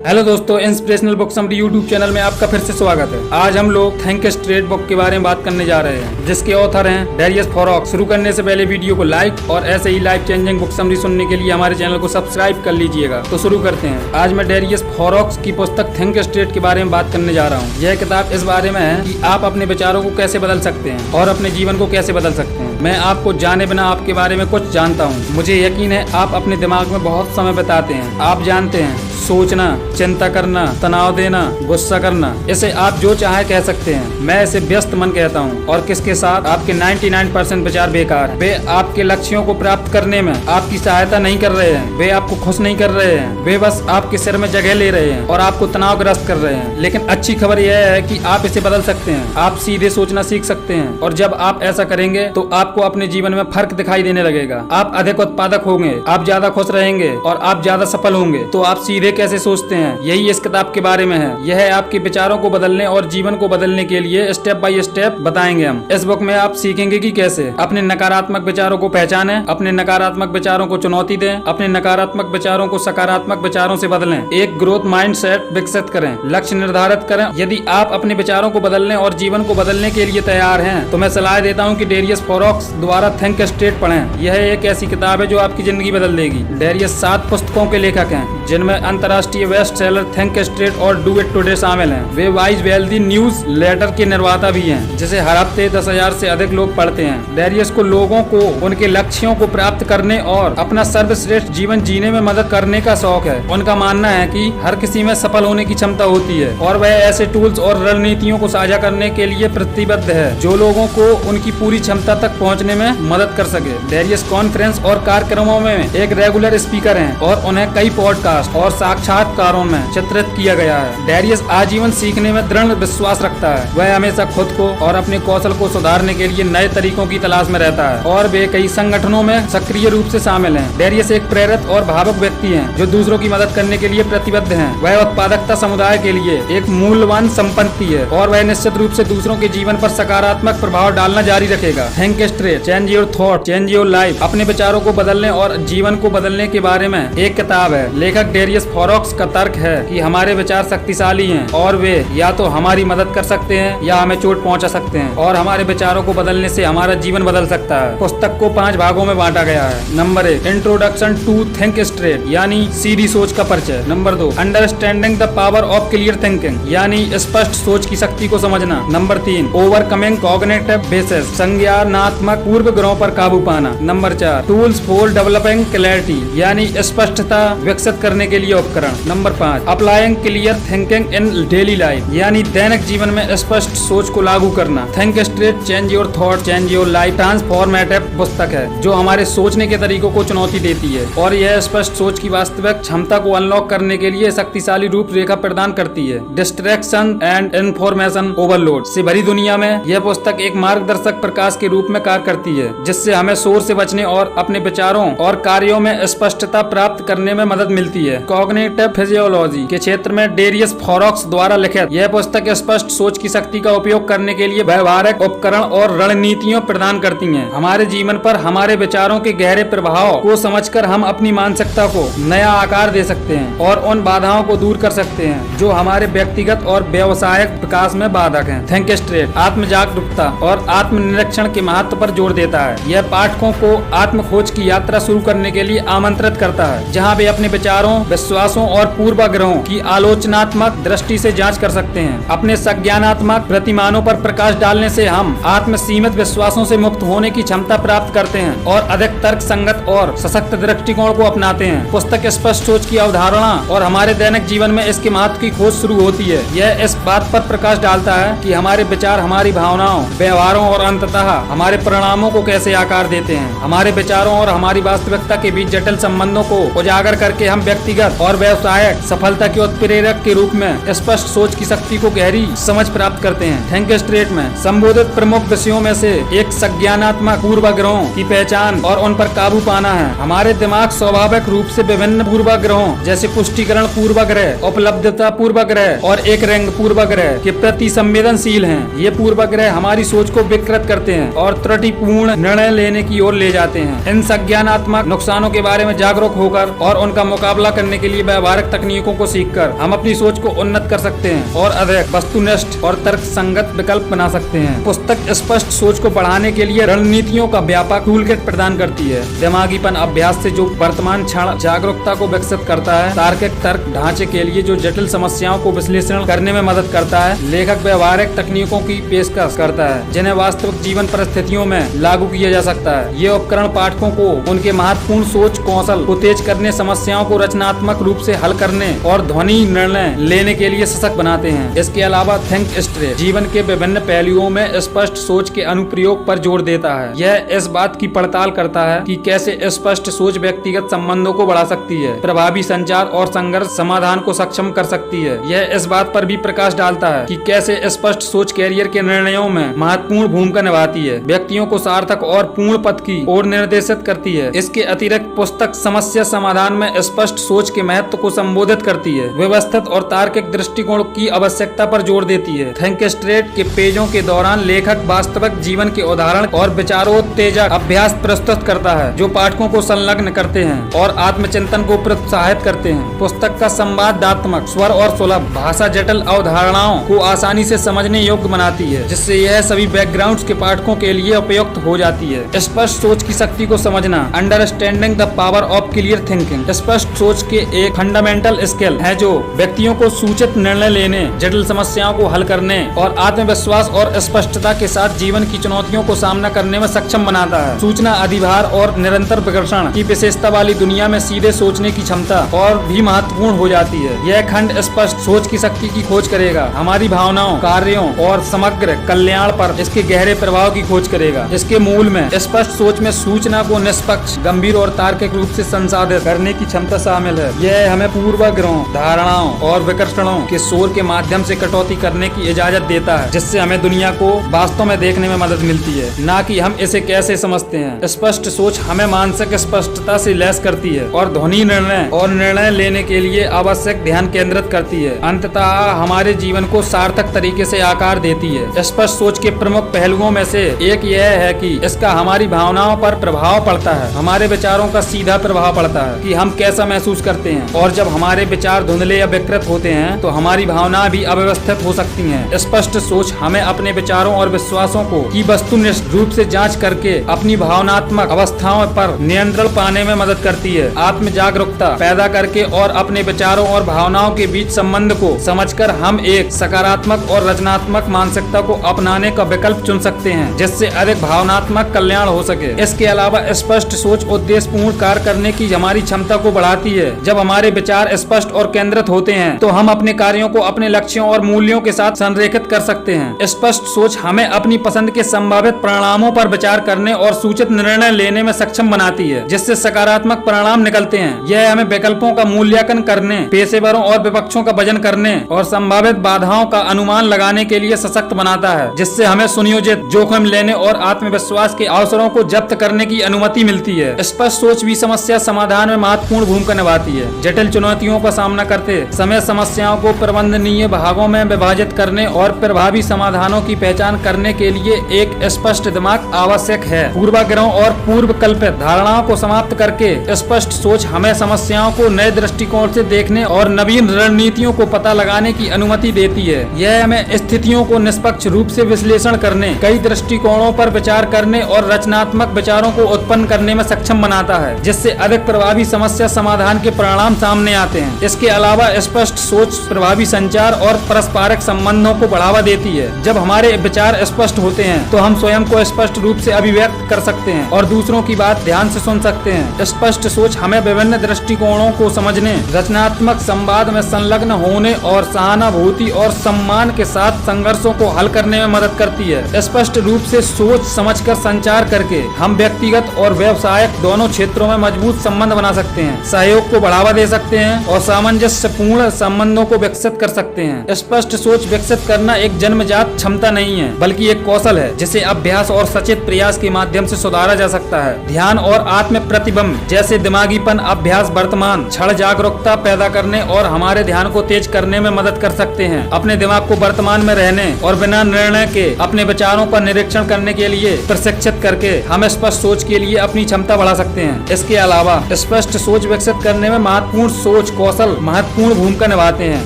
Hello दोस्तों, inspirational book summary YouTube channel में आपका फिर से स्वागत है। आज हम लोग थिंक स्ट्रेट बुक के बारे में बात करने जा रहे हैं, जिसके ऑथर हैं डेरियस फोरॉक्स। शुरू करने से पहले वीडियो को लाइक और ऐसे ही लाइफ चेंजिंग बुक समरी सुनने के लिए हमारे चैनल को सब्सक्राइब कर लीजिएगा। तो शुरू करते हैं। आज मैं डेरियस फोरॉक्स की पुस्तक थिंक स्ट्रेट के बारे में बात करने जा रहा हूँ। यह किताब इस बारे में है कि आप अपने विचारों को कैसे बदल सकते हैं और अपने जीवन को कैसे बदल सकते हैं। मैं आपको जाने बिना आपके बारे में कुछ जानता हूँ। मुझे यकीन है आप अपने दिमाग में बहुत समय बिताते हैं। आप जानते हैं, सोचना, चिंता करना, तनाव देना, गुस्सा करना, इसे आप जो चाहे कह सकते हैं। मैं इसे व्यस्त मन कहता हूँ। और किसके साथ आपके 99% विचार बेकार हैं। वे आपके लक्ष्यों को प्राप्त करने में आपकी सहायता नहीं कर रहे हैं। वे आपको खुश नहीं कर रहे हैं। वे बस आपके सिर में जगह ले रहे हैं और आपको तनावग्रस्त कर रहे हैं। लेकिन अच्छी खबर यह है कि आप इसे बदल सकते हैं। आप सीधे सोचना सीख सकते हैं और जब आप ऐसा करेंगे तो आपको अपने जीवन में फर्क दिखाई देने लगेगा। आप अधिक उत्पादक होंगे, आप ज्यादा खुश रहेंगे और आप ज्यादा सफल होंगे। तो आप सीधे कैसे सोचते हैं, यही इस किताब के बारे में है। यह आपके विचारों को बदलने और जीवन को बदलने के लिए स्टेप बाय स्टेप बताएंगे हम। इस बुक में आप सीखेंगे कि कैसे अपने नकारात्मक विचारों को पहचानें, अपने नकारात्मक विचारों को चुनौती दें, अपने नकारात्मक विचारों को सकारात्मक विचारों से बदलें, एक ग्रोथ माइंडसेट विकसित करें, लक्ष्य निर्धारित करें। यदि आप अपने विचारों को बदलने और जीवन को बदलने के लिए तैयार हैं तो मैं सलाह देता हूँ कि डेरियस फोरॉक्स द्वारा थिंक स्ट्रेट पढ़ें। यह एक ऐसी किताब है जो आपकी जिंदगी बदल देगी। डेरियस 7 पुस्तकों के लेखक हैं, जिनमें अंतर्राष्ट्रीय बेस्ट सेलर थिंक स्ट्रेट और डू इट टुडे शामिल हैं। वे वाइज वेल्दी न्यूज लेटर के निर्माता भी हैं, जिसे हर हफ्ते 10,000 से अधिक लोग पढ़ते हैं। डेरियस को लोगों को उनके लक्ष्यों को प्राप्त करने और अपना सर्वश्रेष्ठ जीवन जीने में मदद करने का शौक है। उनका मानना है कि हर किसी में सफल होने की क्षमता होती है और वह ऐसे टूल्स और रणनीतियों को साझा करने के लिए प्रतिबद्ध है जो लोगों को उनकी पूरी क्षमता तक पहुँचने में मदद कर सके। डेरियस कॉन्फ्रेंस और कार्यक्रमों में एक रेगुलर स्पीकर हैं और उन्हें कई पॉडकास्ट और साक्षात्कारों में चित्रित किया गया है। डेरियस आजीवन सीखने में दृढ़ विश्वास रखता है। वह हमेशा खुद को और अपने कौशल को सुधारने के लिए नए तरीकों की तलाश में रहता है और वे कई संगठनों में सक्रिय रूप से शामिल हैं। डेरियस एक प्रेरित और भावुक व्यक्ति हैं जो दूसरों की मदद करने के लिए प्रतिबद्ध हैं। वह उत्पादकता समुदाय के लिए एक मूल्यवान संपत्ति है और वह निश्चित रूप से दूसरों के जीवन पर सकारात्मक प्रभाव डालना जारी रखेगा। Think straight, change your thought, change your life. अपने विचारों को बदलने और जीवन को बदलने के बारे में एक किताब है। लेखक डेरियस फोरॉक्स का तर्क है कि हमारे विचार शक्तिशाली हैं और वे या तो हमारी मदद कर सकते हैं या हमें चोट पहुंचा सकते हैं और हमारे विचारों को बदलने से हमारा जीवन बदल सकता है। पुस्तक को 5 भागों में बांटा गया है। Number 1, introduction to think straight, यानी सीधी सोच का परिचय। Number 2, understanding the power of clear thinking, यानी स्पष्ट सोच की शक्ति को समझना। नंबर 3, ओवरकमिंग कॉग्निटिव बेसिस, संज्ञानात्मक पूर्वग्रहों पर काबू पाना। Number 4, tools for developing clarity, यानी स्पष्टता विकसित करने के लिए उपकरण। Number 5, applying clear thinking in daily life, यानी दैनिक जीवन में स्पष्ट सोच को लागू करना। Think straight, change your thought, change your life transformative पुस्तक है जो हमारे सोचने के तरीकों को चुनौती देती है और यह स्पष्ट सोच की वास्तविक क्षमता को अनलॉक करने के लिए शक्तिशाली रूपरेखा प्रदान करती है। डिस्ट्रैक्शन एंड इंफॉर्मेशन ओवरलोड से भरी दुनिया में यह पुस्तक एक मार्गदर्शक प्रकाश के रूप में कार्य करती है, जिससे हमें शोर से बचने और अपने विचारों और कार्यों में स्पष्टता प्राप्त करने में मदद मिलती है। कॉग्निटिव फिजियोलॉजी के क्षेत्र में डेरियस फोरॉक्स द्वारा लिखित यह पुस्तक स्पष्ट सोच की शक्ति का उपयोग करने के लिए व्यवहारिक उपकरण और रणनीतियों प्रदान करती हैं। हमारे जीवन पर हमारे विचारों के गहरे प्रभाव को समझकर हम अपनी मानसिकता को नया आकार दे सकते हैं और उन बाधाओं को दूर कर सकते हैं जो हमारे व्यक्तिगत और व्यवसायिक विकास में बाधक हैं। थिंक स्ट्रेट आत्म जागरूकता और आत्मनिरीक्षण के महत्व पर जोर देता है। यह पाठकों को आत्म खोज की यात्रा शुरू करने के लिए आमंत्रित करता है, जहां वे अपने विचारों, विश्वासों और पूर्वाग्रहों की आलोचनात्मक दृष्टि से जांच कर सकते हैं। अपने संज्ञानात्मक प्रतिमानों पर प्रकाश डालने से हम आत्म सीमित विश्वासों से मुक्त होने की क्षमता प्राप्त करते हैं और अधिक तर्क संगत और सशक्त दृष्टिकोण को अपनाते हैं। पुस्तक स्पष्ट सोच की अवधारणा और हमारे दैनिक जीवन में इसके महत्व की खोज शुरू होती है। यह इस बात पर प्रकाश डालता है कि हमारे विचार हमारी भावनाओं, व्यवहारों और अंततः हमारे परिणामों को कैसे आकार देते हैं। हमारे विचारों और हमारी वास्तविकता के बीच जटिल संबंधों को उजागर करके हम व्यक्तिगत और व्यवसायिक सफलता के उत्प्रेरक के रूप में स्पष्ट सोच की शक्ति को गहरी समझ प्राप्त करते हैं। थिंक स्ट्रेट में संबोधित प्रमुख विषयों में से एक संज्ञानात्मक पूर्वाग्रहों की पहचान और उन पर काबू पाना है। हमारे दिमाग स्वाभाविक रूप से विभिन्न पूर्वाग्रहों जैसे पुष्टिकरण पूर्वाग्रह, उपलब्धता पूर्वाग्रह और एक रंग पूर्वाग्रह के प्रति संवेदनशील हैं। ये पूर्वाग्रह हमारी सोच को विकृत करते हैं और त्रुटिपूर्ण निर्णय लेने की ओर ले जाते हैं। इन संज्ञानात्मक नुकसानों के बारे में जागरूक होकर और उनका मुकाबला मुकाबला करने के लिए व्यवहारिक तकनीकों को सीखकर हम अपनी सोच को उन्नत कर सकते हैं और अधिक वस्तुनिष्ठ और तर्क संगत विकल्प बना सकते हैं। पुस्तक स्पष्ट सोच को बढ़ाने के लिए रणनीतियों का व्यापक टूलकिट प्रदान करती है। दिमागीपन अभ्यास से जो वर्तमान क्षण जागरूकता को विकसित करता है, तार्किक तर्क ढांचे के लिए जो जटिल समस्याओं को विश्लेषण करने में मदद करता है, लेखक व्यवहारिक तकनीकों की पेशकश करता है जिन्हें वास्तविक जीवन परिस्थितियों में लागू किया जा सकता है। ये उपकरण पाठकों को उनके महत्वपूर्ण सोच कौशल को तेज करने, समस्याओं को रचनात्मक रूप से हल करने और ध्वनि निर्णय लेने के लिए सशक्त बनाते हैं। इसके अलावा थिंक स्ट्रेट जीवन के विभिन्न पहलुओं में स्पष्ट सोच के अनुप्रयोग पर जोर देता है। यह इस बात की पड़ताल करता है कि कैसे स्पष्ट सोच व्यक्तिगत संबंधों को बढ़ा सकती है, प्रभावी संचार और संघर्ष समाधान को सक्षम कर सकती है। यह इस बात पर भी प्रकाश डालता है कि कैसे स्पष्ट सोच कैरियर के निर्णयों में महत्वपूर्ण भूमिका निभाती है, व्यक्तियों को सार्थक और पूर्ण पथ की ओर निर्देशित करती है। इसके अतिरिक्त पुस्तक समस्या समाधान में स्पष्ट सोच के महत्व को संबोधित करती है, व्यवस्थित और तार्किक दृष्टिकोण की आवश्यकता पर जोर देती है। थिंक स्ट्रेट के पेजों के दौरान लेखक वास्तविक जीवन के उदाहरण और विचारोत्तेजक अभ्यास प्रस्तुत करता है जो पाठकों को संलग्न करते हैं और आत्मचिंतन को प्रोत्साहित करते हैं। पुस्तक का संवादात्मक स्वर और सुलभ भाषा जटिल अवधारणाओं को आसानी से समझने योग्य बनाती है, जिससे यह सभी बैकग्राउंड्स के पाठकों के लिए उपयुक्त हो जाती है। स्पष्ट सोच की शक्ति को समझना, understanding the power of clear thinking स्पष्ट सोच के एक फंडामेंटल स्किल है जो व्यक्तियों को सूचित निर्णय लेने, जटिल समस्याओं को हल करने और आत्मविश्वास और स्पष्टता के साथ जीवन की चुनौतियों को सामना करने में सक्षम बनाता है। सूचना अधिभार और निरंतर विकर्षण की विशेषता वाली दुनिया में सीधे सोचने की क्षमता और भी महत्वपूर्ण हो जाती है। यह खंड स्पष्ट सोच की शक्ति की खोज करेगा, हमारी भावनाओं, कार्यों और समग्र कल्याण पर इसके गहरे प्रभाव की खोज करेगा। इसके मूल में स्पष्ट सोच में सूचना को निष्पक्ष, गंभीर और तार्किक रूप से संसाधित करने की क्षमता शामिल है। यह हमें पूर्वाग्रहों, धारणाओं और विकर्षणों के शोर के माध्यम से कटौती करने की इजाजत देता है, जिससे हमें दुनिया को वास्तव में देखने में मदद मिलती है, ना कि हम इसे कैसे समझते हैं। स्पष्ट सोच हमें मानसिक स्पष्टता से लैस करती है और ध्वनि निर्णय और निर्णय लेने के लिए आवश्यक ध्यान केंद्रित करती है। अंततः हमारे जीवन को सार्थक तरीके से आकार देती है। स्पष्ट सोच के प्रमुख पहलुओं में से एक यह है कि इसका हमारी भावनाओं पर प्रभाव पड़ता है। हमारे विचारों का सीधा प्रभाव पड़ता है कि हम कैसा महसूस करते हैं, और जब हमारे विचार धुंधले या विकृत होते हैं तो हमारी भावना भी अव्यवस्थित हो सकती हैं। स्पष्ट सोच हमें अपने विचारों और विश्वासों को की वस्तुनिष्ठ रूप से जांच करके अपनी भावनात्मक अवस्थाओं पर नियंत्रण पाने में मदद करती है। आत्म जागरूकता पैदा करके और अपने विचारों और भावनाओं के बीच संबंध को समझकर हम एक सकारात्मक और रचनात्मक मानसिकता को अपनाने का विकल्प चुन सकते हैं, जिससे अधिक भावनात्मक कल्याण हो सके। इसके अलावा स्पष्ट सोच उद्देश्यपूर्ण कार्य करने की हमारी क्षमता को बढ़ाती है। जब हमारे विचार स्पष्ट और केंद्रित होते हैं तो हम अपने कार्यों को अपने लक्ष्यों और मूल्यों के साथ संरेखित कर सकते हैं। स्पष्ट सोच हमें अपनी पसंद के संभावित परिणामों पर विचार करने और सूचित निर्णय लेने में सक्षम बनाती है, जिससे सकारात्मक परिणाम निकलते हैं। यह हमें विकल्पों का मूल्यांकन करने, पेशेवरों और विपक्षों का वजन करने और संभावित बाधाओं का अनुमान लगाने के लिए सशक्त बनाता है, जिससे हमें सुनियोजित जोखिम लेने और आत्मविश्वास के अवसरों को जब्त करने की अनुमति मिलती है। स्पष्ट सोच भी समस्या समाधान में महत्वपूर्ण भूमिका निभाती है। जटिल चुनौतियों का सामना करते समय समस्याओं को प्रबंधनीय भागों में विभाजित करने और प्रभावी समाधानों की पहचान करने के लिए एक स्पष्ट दिमाग आवश्यक है। पूर्वाग्रहों और पूर्व कल्पित धारणाओं को समाप्त करके स्पष्ट सोच हमें समस्याओं को नए दृष्टिकोण से देखने और नवीन रणनीतियों को पता लगाने की अनुमति देती है। यह हमें स्थितियों को निष्पक्ष रूप से विश्लेषण करने, कई दृष्टिकोणों पर विचार करने और रचनात्मक विचारों को उत्पन्न करने में सक्षम बनाता है, जिससे अधिक प्रभावी समस्या समाधान के परिणाम सामने आते हैं। इसके अलावा स्पष्ट सोच प्रभावी संचार और पारस्परिक संबंधों को बढ़ावा देती है। जब हमारे विचार स्पष्ट होते हैं तो हम स्वयं को स्पष्ट रूप से अभिव्यक्त कर सकते हैं और दूसरों की बात ध्यान से सुन सकते हैं। स्पष्ट सोच हमें विभिन्न दृष्टिकोणों को समझने, रचनात्मक संवाद में संलग्न होने और सहानुभूति और सम्मान के साथ संघर्षों को हल करने में मदद करती है। स्पष्ट रूप से सोच समझकर संचार करके हम व्यक्तिगत और व्यवसायिक दोनों क्षेत्रों में मजबूत संबंध बना सकते हैं, सहयोग को बढ़ावा दे सकते हैं और सामंजस्यपूर्ण संबंधों को विकसित कर सकते हैं। स्पष्ट सोच विकसित करना एक जन्मजात क्षमता नहीं है, बल्कि एक कौशल है जिसे अभ्यास और सचेत प्रयास के माध्यम से सुधारा जा सकता है। ध्यान और आत्म प्रतिबिंब जैसे दिमागीपन अभ्यास वर्तमान क्षण जागरूकता पैदा करने और हमारे ध्यान को तेज करने में मदद कर सकते हैं। अपने दिमाग को वर्तमान में रहने और बिना निर्णय के अपने विचारों का निरीक्षण करने के लिए प्रशिक्षित करके हम स्पष्ट सोच के लिए अपनी क्षमता बढ़ा सकते हैं। इसके अलावा स्पष्ट सोच विकसित करने करने में महत्वपूर्ण सोच कौशल महत्वपूर्ण भूमिका निभाते हैं।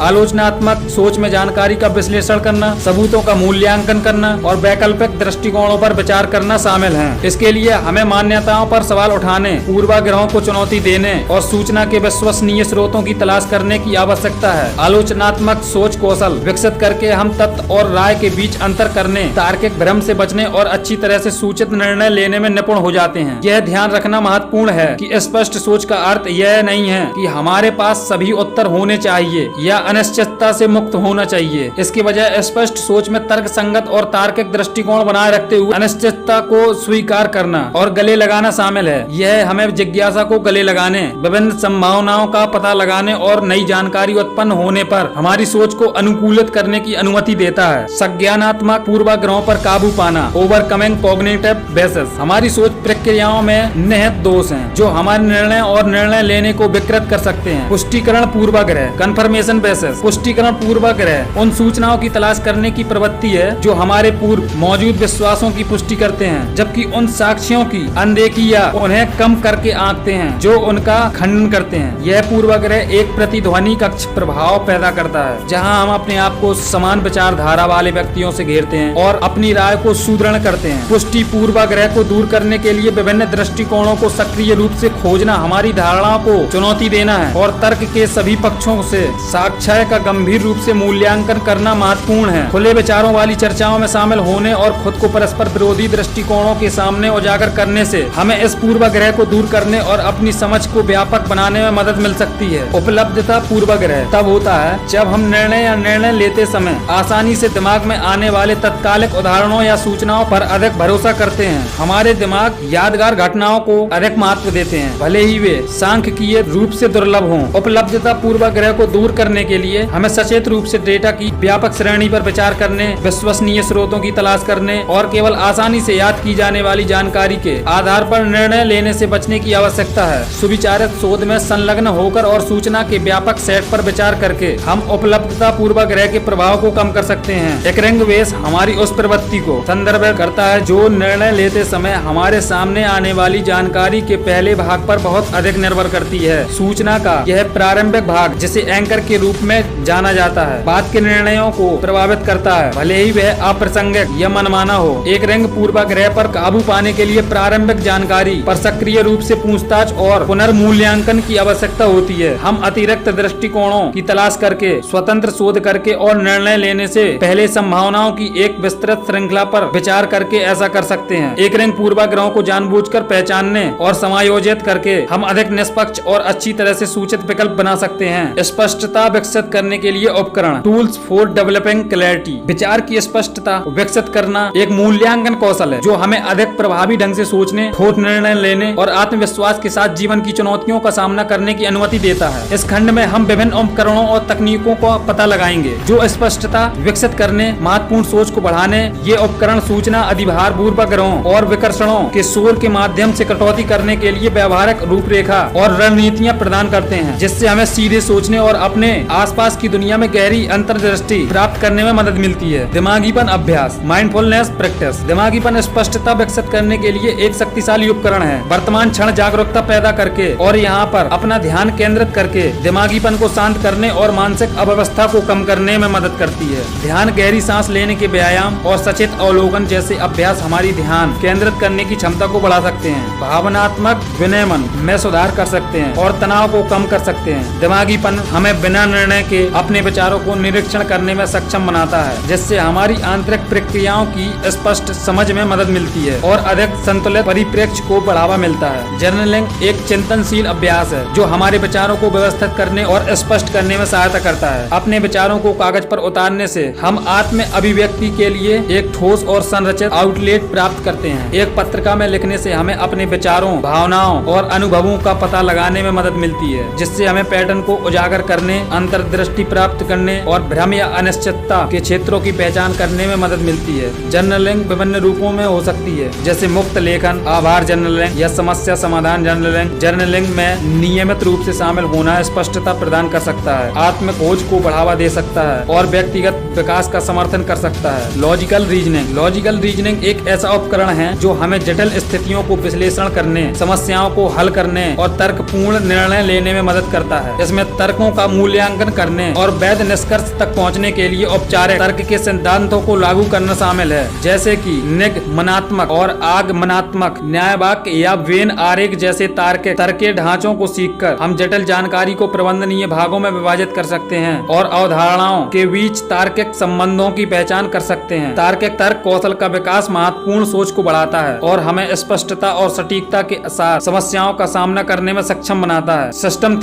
आलोचनात्मक सोच में जानकारी का विश्लेषण करना, सबूतों का मूल्यांकन करना और वैकल्पिक दृष्टिकोणों पर विचार करना शामिल है। इसके लिए हमें मान्यताओं पर सवाल उठाने, पूर्वाग्रहों को चुनौती देने और सूचना के विश्वसनीय स्रोतों की तलाश करने की आवश्यकता है। आलोचनात्मक सोच कौशल विकसित करके हम तथ्य और राय के बीच अंतर करने, तार्किक भ्रम से बचने और अच्छी तरह से सूचित निर्णय लेने में निपुण हो जाते हैं। यह ध्यान रखना महत्वपूर्ण है कि स्पष्ट सोच का अर्थ यह नहीं है कि हमारे पास सभी उत्तर होने चाहिए या अनिश्चितता से मुक्त होना चाहिए। इसकी बजाय स्पष्ट सोच में तर्क संगत और तार्किक दृष्टिकोण बनाए रखते हुए अनिश्चितता को स्वीकार करना और गले लगाना शामिल है। यह हमें जिज्ञासा को गले लगाने, विभिन्न संभावनाओं का पता लगाने और नई जानकारी उत्पन्न होने पर हमारी सोच को अनुकूलित करने की अनुमति देता है। संज्ञानात्मक पूर्वाग्रहों पर काबू पाना, ओवरकमिंग कॉग्निटिव बायसेस। हमारी सोच प्रक्रियाओं में निहित दोष हैं जो हमारे निर्णय और निर्णय लेने को विकृत कर सकते हैं। पुष्टिकरण पूर्वाग्रह, कंफर्मेशन बायसेस। पुष्टिकरण पूर्वाग्रह उन सूचनाओं की तलाश करने की प्रवृत्ति है जो हमारे पूर्व मौजूद विश्वासों की पुष्टि करते हैं, जबकि उन साक्ष्यों की अनदेखी या उन्हें कम करके आंकते हैं जो उनका खंडन करते हैं। यह पूर्वाग्रह एक प्रतिध्वनि कक्ष प्रभाव पैदा करता है जहां हम अपने आप को समान विचारधारा वाले व्यक्तियों से घेरते हैं और अपनी राय को सुदृढ़ करते हैं। पुष्टि पूर्वाग्रह को दूर करने के लिए विभिन्न दृष्टिकोणों को सक्रिय रूप से खोजना, हमारी धारणाओं को चुनौती देना है और तर्क के सभी पक्षों से साक्ष्य का गंभीर रूप से मूल्यांकन करना महत्वपूर्ण है। खुले विचारों वाली चर्चाओं में शामिल होने और खुद को परस्पर विरोधी दृष्टिकोणों के सामने उजागर करने से हमें इस पूर्वाग्रह को दूर करने और अपनी समझ को व्यापक बनाने में मदद मिल सकती है। उपलब्धता पूर्वाग्रह तब होता है जब हम निर्णय लेते समय आसानी से दिमाग में आने वाले तत्कालिक उदाहरणों या सूचनाओं पर अधिक भरोसा करते हैं। हमारे दिमाग यादगार घटनाओं को अधिक महत्व देते हैं, भले ही वे सांख्यिकीय रूप से दुर्लभ हों। उपलब्धता पूर्वाग्रह को दूर करने के लिए हमें सचेत रूप से डेटा की व्यापक श्रेणी पर विचार करने, विश्वसनीय स्रोतों की तलाश करने और केवल आसानी से याद की जाने वाली जानकारी के आधार पर निर्णय लेने से बचने की आवश्यकता है। सुविचारित शोध में संलग्न होकर और सूचना के व्यापक सेट पर विचार करके हम उपलब्धता पूर्वाग्रह के प्रभाव को कम कर सकते हैं। एकरिंग बेस हमारी उस प्रवृत्ति को संदर्भित करता है जो निर्णय लेते समय हमारे सामने आने वाली जानकारी के पहले भाग पर बहुत अधिक निर्भर करती है। सूचना का यह प्रारंभिक भाग, जिसे एंकर के रूप में जाना जाता है, बाद के निर्णयों को प्रभावित करता है, भले ही वह अप्रासंगिक या मनमाना हो। एकरिंग पूर्वाग्रह पर काबू पाने के लिए प्रारंभिक जानकारी पर सक्रिय रूप से पूछताछ और पुनर्मूल्यांकन की आवश्यकता होती है। हम अतिरिक्त दृष्टिकोणों की तलाश करके, स्वतंत्र शोध करके और निर्णय लेने से पहले संभावनाओं की एक विस्तृत श्रृंखला पर विचार करके ऐसा कर सकते हैं। एकरिंग पूर्वाग्रहों को जानबूझकर पहचानने और समायोजित करके हम अधिक निष्पक्ष और अच्छी तरह से सूचित विकल्प बना सकते हैं। स्पष्टता विकसित करने के लिए उपकरण, टूल्स फॉर डेवलपिंग क्लैरिटी। विचार की स्पष्टता विकसित करना एक मूल्यांकन कौशल है जो हमें अधिक प्रभावी ढंग से सोचने, ठोस निर्णय लेने और आत्मविश्वास के साथ जीवन की चुनौतियों का सामना करने की अनुमति देता है। इस खंड में हम विभिन्न उपकरणों और तकनीकों का पता लगाएंगे जो स्पष्टता विकसित करने, महत्वपूर्ण सोच को बढ़ाने। ये उपकरण सूचना अधिभार पूर्वाग्रहों और विकर्षणों के शोर के माध्यम से कटौती करने के लिए व्यवहारिक रूपरेखा और रणनीतियां प्रदान करते हैं, जिससे हमें सीधे सोचने और अपने आसपास की दुनिया में गहरी अंतर्दृष्टि प्राप्त करने में मदद मिलती है। दिमागीपन अभ्यास, माइंडफुलनेस प्रैक्टिस। दिमागीपन स्पष्टता विकसित करने के लिए एक शक्तिशाली उपकरण है। वर्तमान क्षण जागरूकता पैदा करके और यहाँ पर अपना ध्यान केंद्रित करके दिमागीपन को शांत करने और मानसिक अव्यवस्था को कम करने में मदद करती है। ध्यान, गहरी सांस लेने के व्यायाम और सचेत अवलोकन जैसे अभ्यास हमारी ध्यान केंद्रित करने की क्षमता को बढ़ा सकते हैं। भावनात्मक विनियमन में सुधार कर सकते हैं और तनाव को कम कर सकते हैं। दिमागीपन हमें बिना निर्णय के अपने विचारों को निरीक्षण करने में सक्षम बनाता है, जिससे हमारी आंतरिक प्रक्रियाओं की स्पष्ट समझ में मदद मिलती है और अधिक संतुलित परिप्रेक्ष्य को बढ़ावा मिलता है। जर्नलिंग एक चिंतनशील अभ्यास है जो हमारे विचारों को व्यवस्थित करने और स्पष्ट करने में सहायता करता है। अपने विचारों को कागज पर उतारने से हम आत्म अभिव्यक्ति के लिए एक ठोस और संरचित आउटलेट प्राप्त करते हैं। एक पत्रिका में लिखने से हमें अपने विचारों, भावनाओं और अनुभवों का पता लगाने में मदद मिलती है, जिससे हमें पैटर्न को उजागर करने, अंतर्दृष्टि प्राप्त करने और भ्रम या अनिश्चितता के क्षेत्रों की पहचान करने में मदद मिलती है। जर्नलिंग विभिन्न रूपों में हो सकती है, जैसे मुक्त लेखन, आभार जर्नलिंग या समस्या समाधान जर्नलिंग। जर्नलिंग में नियमित रूप से शामिल होना स्पष्टता प्रदान कर सकता है, आत्म खोज को बढ़ावा दे सकता है और व्यक्तिगत विकास का समर्थन कर सकता है। Logical reasoning. लॉजिकल रीजनिंग एक ऐसा उपकरण है जो हमें जटिल स्थितियों को विश्लेषण करने, समस्याओं को हल करने और तर्कपूर्ण विचक्षण निर्णय लेने में मदद करता है। इसमें तर्कों का मूल्यांकन करने और वैध निष्कर्ष तक पहुंचने के लिए औपचारिक तर्क के सिद्धांतों को लागू करना शामिल है, जैसे कि निगमनात्मक और आगमनात्मक न्याय वाक्य या वेन आरेख जैसे तार्किक तर्कीय ढांचों को सीखकर हम जटिल जानकारी को प्रबंधनीय भागों में विभाजित कर सकते हैं और अवधारणाओं के बीच तार्किक संबंधों की पहचान कर सकते हैं। तार्किक तर्क कौशल का विकास महत्वपूर्ण सोच को बढ़ाता है और हमें स्पष्टता और सटीकता के साथ समस्याओं का सामना करने में सक्षम बनाता है। सिस्टम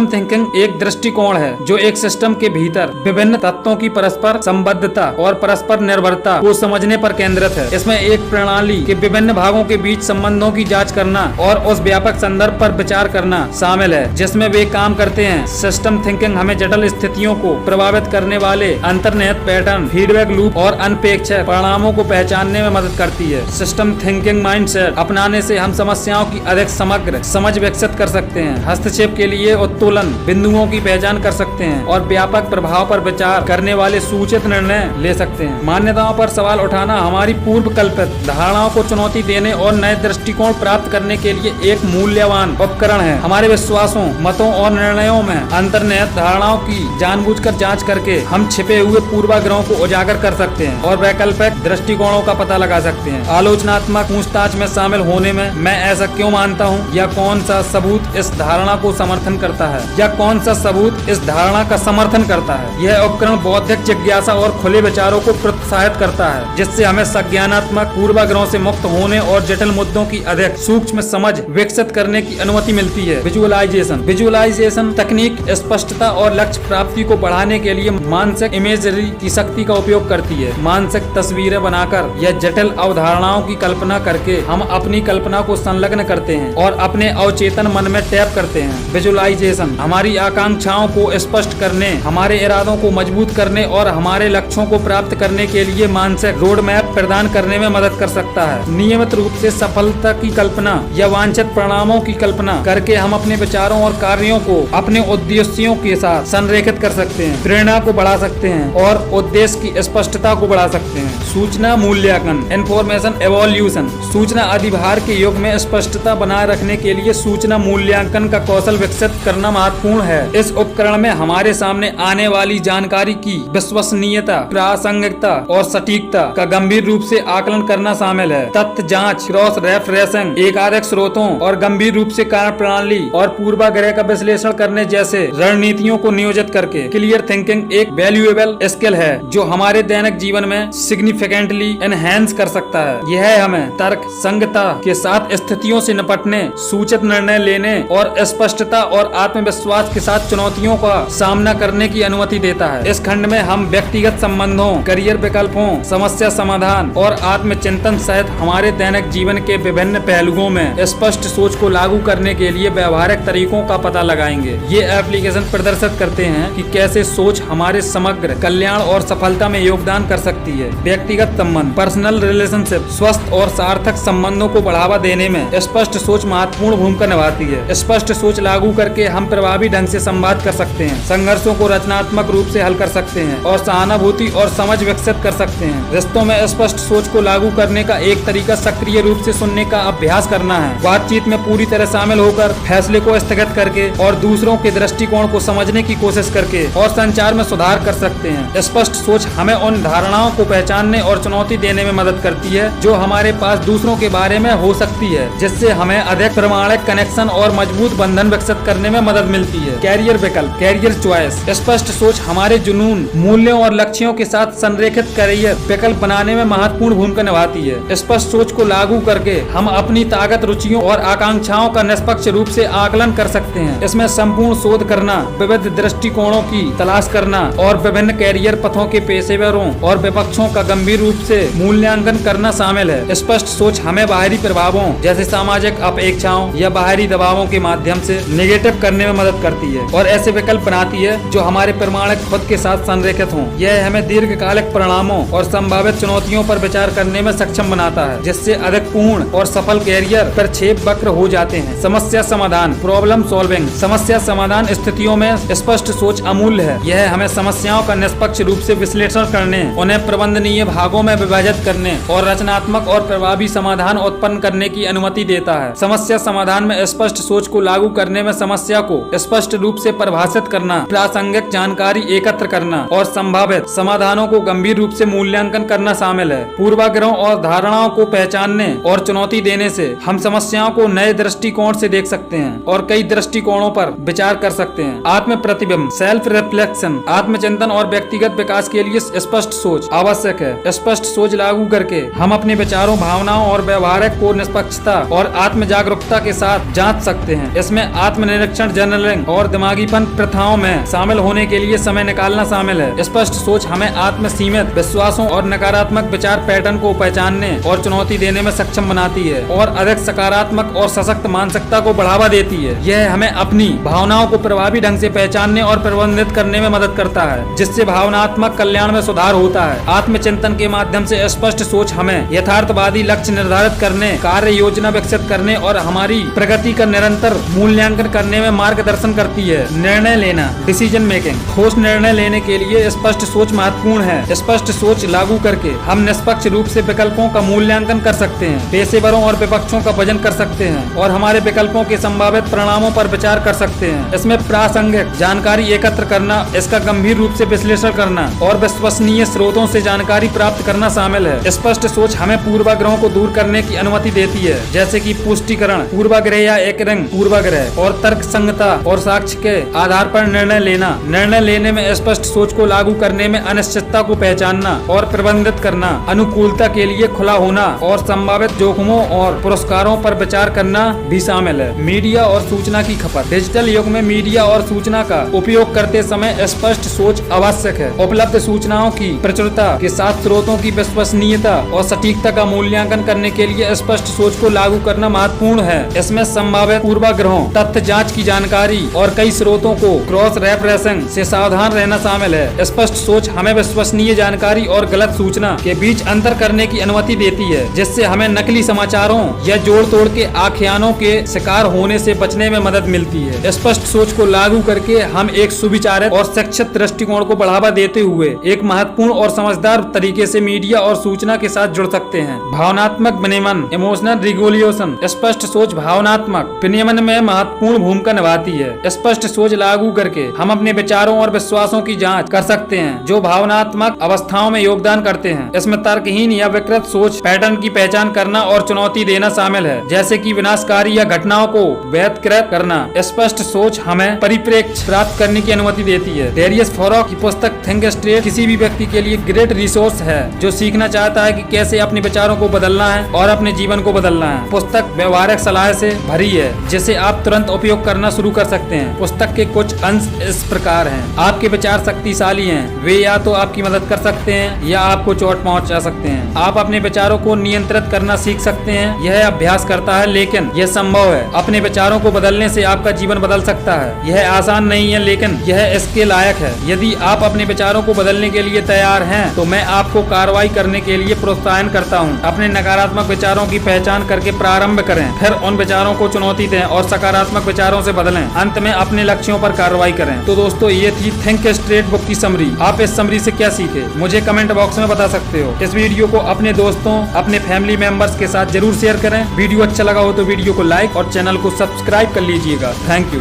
थिंकिंग एक दृष्टिकोण है जो एक सिस्टम के भीतर विभिन्न तत्वों की परस्पर संबद्धता और परस्पर निर्भरता को समझने पर केंद्रित है। इसमें एक प्रणाली के विभिन्न भागों के बीच संबंधों की जांच करना और उस व्यापक संदर्भ पर विचार करना शामिल है जिसमें वे काम करते हैं। सिस्टम थिंकिंग हमें जटिल स्थितियों को प्रभावित करने वाले अंतर्निहित पैटर्न, फीडबैक लूप और अनपेक्षित परिणामों को पहचानने में मदद करती है। सिस्टम थिंकिंग माइंडसेट अपनाने से हम समस्याओं की अधिक समग्र समझ विकसित कर सकते हैं, हस्तक्षेप के लिए उत्तोलन बिंदुओं की पहचान कर सकते हैं और व्यापक प्रभाव पर विचार करने वाले सूचित निर्णय ले सकते हैं। मान्यताओं पर सवाल उठाना हमारी पूर्व कल्पित धारणाओं को चुनौती देने और नए दृष्टिकोण प्राप्त करने के लिए एक मूल्यवान उपकरण है। हमारे विश्वासों, मतों और निर्णयों में अंतर्निहित धारणाओं की जानबूझकर जांच करके हम छिपे हुए पूर्वाग्रहों को उजागर कर सकते हैं और वैकल्पिक दृष्टिकोणों का पता लगा सकते हैं। आलोचनात्मक पूछताछ में शामिल होने में मैं ऐसा क्यों मानता हूँ या कौन सा सबूत इस धारणा को समर्थन करता है या कौन सा सबूत इस धारणा का समर्थन करता है। यह उपकरण बौद्धिक जिज्ञासा और खुले विचारों को प्रोत्साहित करता है जिससे हमें संज्ञानात्मक पूर्वाग्रहों से मुक्त होने और जटिल मुद्दों की अधिक सूक्ष्म समझ विकसित करने की अनुमति मिलती है। विजुअलाइजेशन तकनीक स्पष्टता और लक्ष्य प्राप्ति को बढ़ाने के लिए मानसिक इमेजरी की शक्ति का उपयोग करती है। मानसिक तस्वीरें बनाकर या जटिल अवधारणाओं की कल्पना करके हम अपनी कल्पना को संलग्न करते हैं और अपने अवचेतन मन में टैप करते हैं। विजुअलाइजेशन हमारी आकांक्षाओं को स्पष्ट करने, हमारे इरादों को मजबूत करने और हमारे लक्ष्यों को प्राप्त करने के लिए मानसिक रोड मैप प्रदान करने में मदद कर सकता है। नियमित रूप से सफलता की कल्पना या वांछित परिणामों की कल्पना करके हम अपने विचारों और कार्यों को अपने उद्देश्यों के साथ संरेखित कर सकते हैं, प्रेरणा को बढ़ा सकते हैं और उद्देश्य की स्पष्टता को बढ़ा सकते हैं। सूचना मूल्यांकन इन्फॉर्मेशन एवोल्यूशन सूचना अधिभार के युग में स्पष्टता बनाए रखने के लिए सूचना मूल्यांकन का कौशल विकसित करना महत्वपूर्ण है। इस उपकरण में हमारे सामने आने वाली जानकारी की विश्वसनीयता, प्रासंगिकता और सटीकता का गंभीर रूप से आकलन करना शामिल है। तथ्य जांच, क्रॉस रेफरेंसिंग, एकाधिक स्रोतों और गंभीर रूप से कारण प्रणाली और पूर्वाग्रह का विश्लेषण करने जैसे रणनीतियों को नियोजित करके क्लियर थिंकिंग एक वैल्यूएबल स्किल है जो हमारे दैनिक जीवन में सिग्निफिकेंटली एनहेंस कर सकता है। यह हमें तर्क संगतता के साथ स्थितियों से निपटने, सूचित निर्णय लेने और स्पष्टता और आत्मविश्वास के साथ चुनौतियों का सामना करने की अनुमति देता है। इस खंड में हम व्यक्तिगत संबंधों, करियर विकल्पों, समस्या समाधान और आत्मचिंतन सहित हमारे दैनिक जीवन के विभिन्न पहलुओं में स्पष्ट सोच को लागू करने के लिए व्यवहारिक तरीकों का पता लगाएंगे। ये एप्लीकेशन प्रदर्शित करते हैं कि कैसे सोच हमारे समग्र कल्याण और सफलता में योगदान कर सकती है। व्यक्तिगत संबंध, पर्सनल रिलेशनशिप, स्वस्थ और सार्थक संबंधों को बढ़ावा देने में स्पष्ट सोच महत्वपूर्ण भूमिका निभाती है। स्पष्ट सोच लागू करके हम प्रभावी ढंग से संवाद कर सकते हैं, संघर्षों को रचनात्मक रूप से हल कर सकते हैं और सहानुभूति और समझ विकसित कर सकते हैं। रिश्तों में स्पष्ट सोच को लागू करने का एक तरीका सक्रिय रूप से सुनने का अभ्यास करना है। बातचीत में पूरी तरह शामिल होकर फैसले को स्थगित करके और दूसरों के दृष्टिकोण को समझने की कोशिश करके और संचार में सुधार कर सकते हैं। स्पष्ट सोच हमें उन धारणाओं को पहचानने और चुनौती देने में मदद करती है जो हमारे पास दूसरों के बारे में हो सकती है, जिससे हमें अधिक प्रमाणिक कनेक्शन और मजबूत बंधन विकसित करने में मदद मिलती है। कैरियर विकल्प, कैरियर चॉइस स्पष्ट सोच हमारे जुनून, मूल्यों और लक्ष्यों के साथ संरेखित कैरियर विकल्प बनाने में महत्वपूर्ण भूमिका निभाती है। स्पष्ट सोच को लागू करके हम अपनी ताकत, रुचियों और आकांक्षाओं का निष्पक्ष रूप से आकलन कर सकते हैं। इसमें संपूर्ण शोध करना, विविध दृष्टिकोणों की तलाश करना और विभिन्न कैरियर पथों के पेशेवरों और विपक्षों का गंभीर रूप से मूल्यांकन करना शामिल है। स्पष्ट सोच हमें बाहरी प्रभावों जैसे सामाजिक अपेक्षाओं या बाहरी दबावों के माध्यम से नेगेटिव करने में मदद करती है और ऐसे विकल्प बनाती है जो हमारे प्रमाणिक खुद के साथ संरेखित हों। यह हमें दीर्घकालिक परिणामों और संभावित चुनौतियों परिस्थितियों पर विचार करने में सक्षम बनाता है, जिससे अधिक पूर्ण और सफल कैरियर प्रक्षेप वक्र हो जाते हैं। समस्या समाधान, प्रॉब्लम सॉल्विंग। समस्या समाधान स्थितियों में स्पष्ट सोच अमूल्य है। यह हमें समस्याओं का निष्पक्ष रूप से विश्लेषण करने, उन्हें प्रबंधनीय भागों में विभाजित करने और रचनात्मक और प्रभावी समाधान उत्पन्न करने की अनुमति देता है। समस्या समाधान में स्पष्ट सोच को लागू करने में समस्या को स्पष्ट रूप से परिभाषित करना, प्रासंगिक जानकारी एकत्र करना और संभावित समाधानों को गंभीर रूप से मूल्यांकन करना शामिल है। पूर्वाग्रहों और धारणाओं को पहचानने और चुनौती देने से हम समस्याओं को नए दृष्टिकोण से देख सकते हैं और कई दृष्टिकोणों पर विचार कर सकते हैं। आत्म प्रतिबिंब, सेल्फ रिफ्लेक्शन। आत्मचिंतन और व्यक्तिगत विकास के लिए स्पष्ट सोच आवश्यक है। स्पष्ट सोच लागू करके हम अपने विचारों, भावनाओं और व्यवहार को निष्पक्षता और आत्म जागरूकता के साथ जांच सकते हैं। इसमें आत्मनिरीक्षण, जर्नलिंग और दिमागीपन प्रथाओं में शामिल होने के लिए समय निकालना शामिल है। स्पष्ट सोच हमें आत्म सीमित विश्वासों और नकारात्मक विचार पैटर्न को पहचानने और चुनौती देने में सक्षम बनाती है और अधिक सकारात्मक और सशक्त मानसिकता को बढ़ावा देती है। यह हमें अपनी भावनाओं को प्रभावी ढंग से पहचानने और प्रबंधित करने में मदद करता है, जिससे भावनात्मक कल्याण में सुधार होता है। आत्मचिंतन के माध्यम से स्पष्ट सोच हमें यथार्थवादी लक्ष्य निर्धारित करने, कार्य योजना विकसित करने और हमारी प्रगति का निरंतर मूल्यांकन करने में मार्गदर्शन करती है। निर्णय लेना, डिसीजन मेकिंग। ठोस निर्णय लेने के लिए स्पष्ट सोच महत्वपूर्ण है। स्पष्ट सोच लागू करके हम निष्पक्ष रूप से विकल्पों का मूल्यांकन कर सकते हैं, पेशेवरों और विपक्षों का वजन कर सकते हैं और हमारे विकल्पों के संभावित परिणामों पर विचार कर सकते हैं। इसमें प्रासंगिक जानकारी एकत्र करना, इसका गंभीर रूप से विश्लेषण करना और विश्वसनीय स्रोतों से जानकारी प्राप्त करना शामिल है। स्पष्ट सोच हमें पूर्वाग्रहों को दूर करने की अनुमति देती है, जैसे कि पुष्टिकरण पूर्वाग्रह या एकरंग पूर्वाग्रह और तर्क संगता और साक्ष्य के आधार पर निर्णय लेना। निर्णय लेने में स्पष्ट सोच को लागू करने में अनिश्चितता को पहचानना और प्रबंधित करना, अनुकूलता के लिए खुला होना और संभावित जोखिमों और पुरस्कारों पर विचार करना भी शामिल है। मीडिया और सूचना की खपत। डिजिटल युग में मीडिया और सूचना का उपयोग करते समय स्पष्ट सोच आवश्यक है। उपलब्ध सूचनाओं की प्रचुरता के साथ स्रोतों की विश्वसनीयता और सटीकता का मूल्यांकन करने के लिए स्पष्ट सोच को लागू करना महत्वपूर्ण है। इसमें संभावित पूर्वाग्रहों, तथ्य जांच की जानकारी और कई स्रोतों को क्रॉस रेफरेंसिंग से सावधान रहना शामिल है। स्पष्ट सोच हमें विश्वसनीय जानकारी और गलत सूचना के बीच अंतर करने की अनुमति देती है, जिससे हमें नकली समाचारों या जोड़ तोड़ के आख्यानों के शिकार होने से बचने में मदद मिलती है। स्पष्ट सोच को लागू करके हम एक सुविचारित और शिक्षित दृष्टिकोण को बढ़ावा देते हुए एक महत्वपूर्ण और समझदार तरीके से मीडिया और सूचना के साथ जुड़ सकते हैं। भावनात्मक विनियमन, इमोशनल रेगुलेशन। स्पष्ट सोच भावनात्मक विनियमन में महत्वपूर्ण भूमिका निभाती है। स्पष्ट सोच लागू करके हम अपने विचारों और विश्वासों की जांच कर सकते हैं जो भावनात्मक अवस्थाओं में योगदान करते हैं। इसमें तर्कहीन या विकृत सोच पैटर्न की पहचान करना और चुनौती देना शामिल है, जैसे कि विनाशकारी या घटनाओं को वैधकृत करना। स्पष्ट सोच हमें परिप्रेक्ष्य प्राप्त करने की अनुमति देती है। डेरियस फोरॉक की पुस्तक थिंक स्ट्रेट किसी भी व्यक्ति के लिए ग्रेट रिसोर्स है जो सीखना चाहता है कि कैसे अपने विचारों को बदलना है और अपने जीवन को बदलना है। पुस्तक व्यवहारिक सलाह से भरी है जिसे आप तुरंत उपयोग करना शुरू कर सकते हैं। पुस्तक के कुछ अंश इस प्रकार हैं। आपके विचार शक्तिशाली हैं, वे या तो आपकी मदद कर सकते हैं या आपको चोट पहुंचा सकते हैं। आप अपने विचारों को नियंत्रित करना सीख सकते हैं, यह अभ्यास करता है, लेकिन यह संभव है। अपने विचारों को बदलने से आपका जीवन बदल सकता है। यह आसान नहीं है, लेकिन यह इसके लायक है। यदि आप अपने विचारों को बदलने के लिए तैयार हैं, तो मैं आपको कार्रवाई करने के लिए प्रोत्साहन करता हूं। अपने नकारात्मक विचारों की पहचान करके प्रारंभ करें, फिर उन विचारों को चुनौती दें और सकारात्मक विचारों से बदलें। अंत में अपने लक्ष्यों पर कार्रवाई करें। तो दोस्तों, ये थी थिंक स्ट्रेट बुक की समरी। आप इस समरी से क्या सीखे मुझे कमेंट बॉक्स में बता सकते हो। इस वीडियो को अपने दोस्तों, अपने फैमिली मेंबर्स के साथ जरूर शेयर करें। वीडियो अच्छा लगा हो तो वीडियो को लाइक और चैनल को सब्सक्राइब कर लीजिएगा। Thank you.